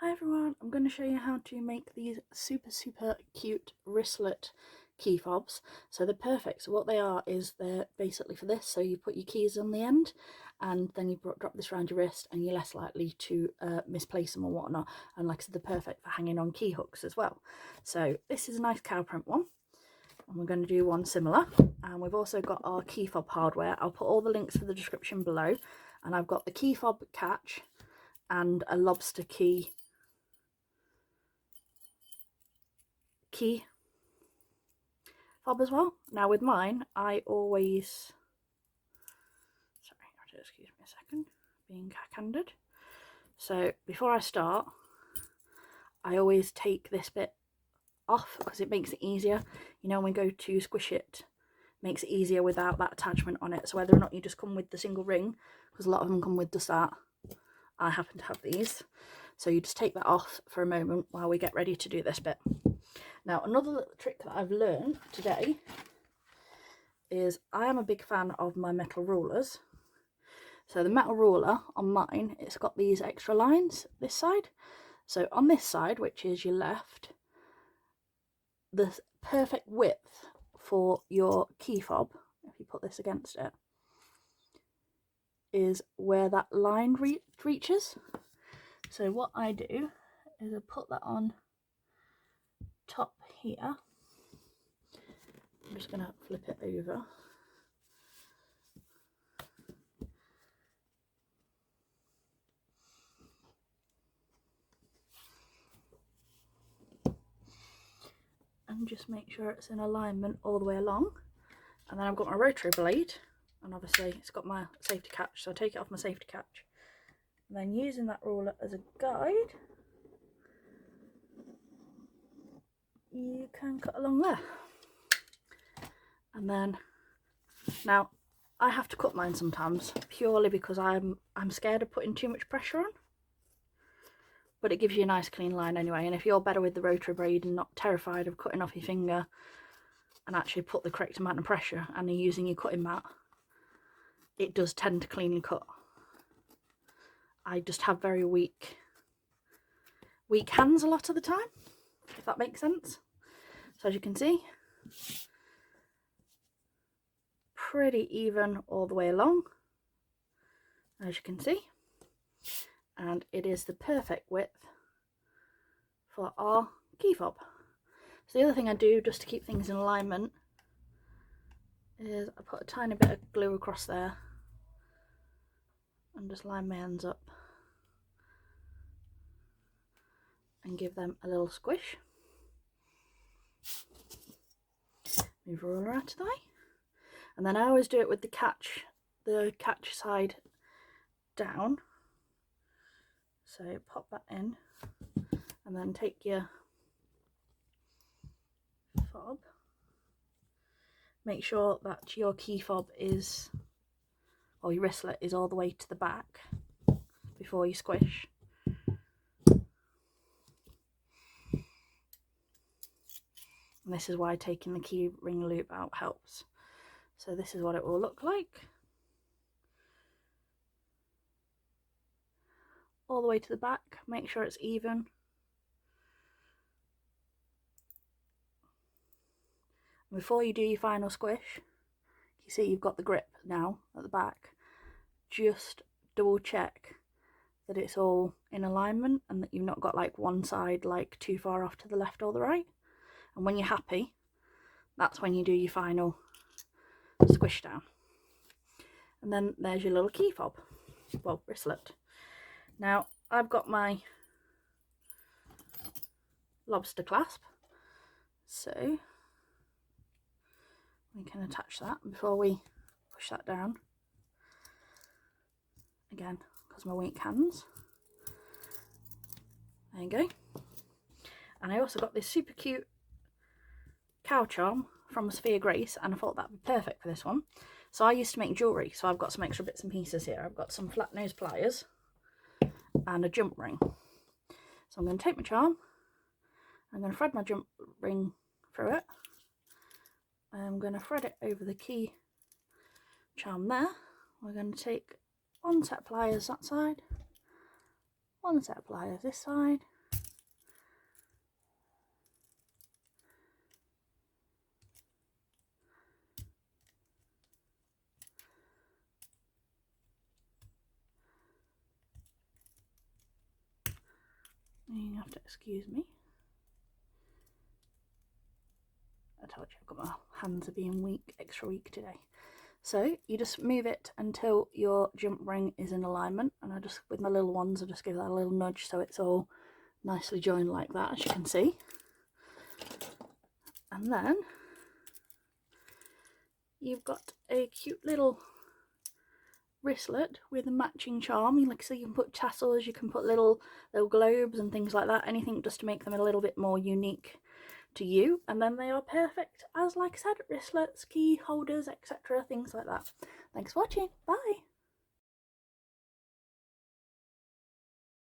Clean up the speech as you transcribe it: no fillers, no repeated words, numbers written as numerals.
Hi everyone, I'm going to show you how to make these super cute wristlet key fobs. So they're perfect. So what they are is they're basically for this. So you put your keys on the end and then you drop this around your wrist and you're less likely to misplace them or whatnot. And like I said, they're perfect for hanging on key hooks as well. So this is a nice cow print one. And we're going to do one similar. And we've also got our key fob hardware. I'll put all the links for the description below. And I've got the key fob catch and a lobster key fob as well. Now with mine, I always, sorry, excuse me a second, being cack-handed. So before I start, I always take this bit off because it makes it easier. You know, when we go to squish it, makes it easier without that attachment on it. So whether or not you just come with the single ring, because a lot of them come with just that, I happen to have these. So you just take that off for a moment while we get ready to do this bit. Now, another little trick that I've learned today is I am a big fan of my metal rulers. So the metal ruler on mine, it's got these extra lines this side. So on this side, which is your left, the perfect width for your key fob, if you put this against it, is where that line reaches. So what I do is I put that on top here. I'm just going to flip it over. And just make sure it's in alignment all the way along. And then I've got my rotary blade, and obviously it's got my safety catch, so I take it off my safety catch. And then using that ruler as a guide, you can cut along there. And then, now I have to cut mine sometimes purely because I'm scared of putting too much pressure on. But it gives you a nice clean line anyway, and if you're better with the rotary blade and not terrified of cutting off your finger and actually put the correct amount of pressure and you're using your cutting mat, it does tend to cleanly cut. I just have very weak hands a lot of the time, if that makes sense. So as you can see, pretty even all the way along, as you can see, and it is the perfect width for our key fob. So the other thing I do just to keep things in alignment is I put a tiny bit of glue across there and just line my ends up and give them a little squish. Move a ruler out of the way. And then I always do it with the catch side down. So pop that in and then take your fob. Make sure that your key fob is, or your wristlet is all the way to the back before you squish. And this is why taking the key ring loop out helps. So this is what it will look like. All the way to the back, make sure it's even. And before you do your final squish, you see you've got the grip now at the back. Just double check that it's all in alignment and that you've not got like one side like too far off to the left or the right. And when you're happy, that's when you do your final squish down. And then there's your little key fob, well, wristlet. Now I've got my lobster clasp, so we can attach that before we push that down. Again, because my weak hands. There you go. And I also got this super cute cow charm from Sophia Grace, and I thought that'd be perfect for this one. So I used to make jewellery, so I've got some extra bits and pieces here. I've got some flat nose pliers and a jump ring. So I'm going to take my charm, I'm going to thread my jump ring through it, I'm going to thread it over the key charm there. We're going to take one set of pliers that side one set of pliers this side. You have to excuse me. I told you I've got my hands are being weak, extra weak today. So you just move it until your jump ring is in alignment, and I just, with my little ones, I just give that a little nudge so it's all nicely joined like that, as you can see. And then you've got a cute little wristlet with a matching charm. Like, so you can put tassels, you can put little globes and things like that, anything just to make them a little bit more unique to you. And then they are perfect as, like I said, wristlets, key holders, etc., things like that. Thanks for watching. Bye.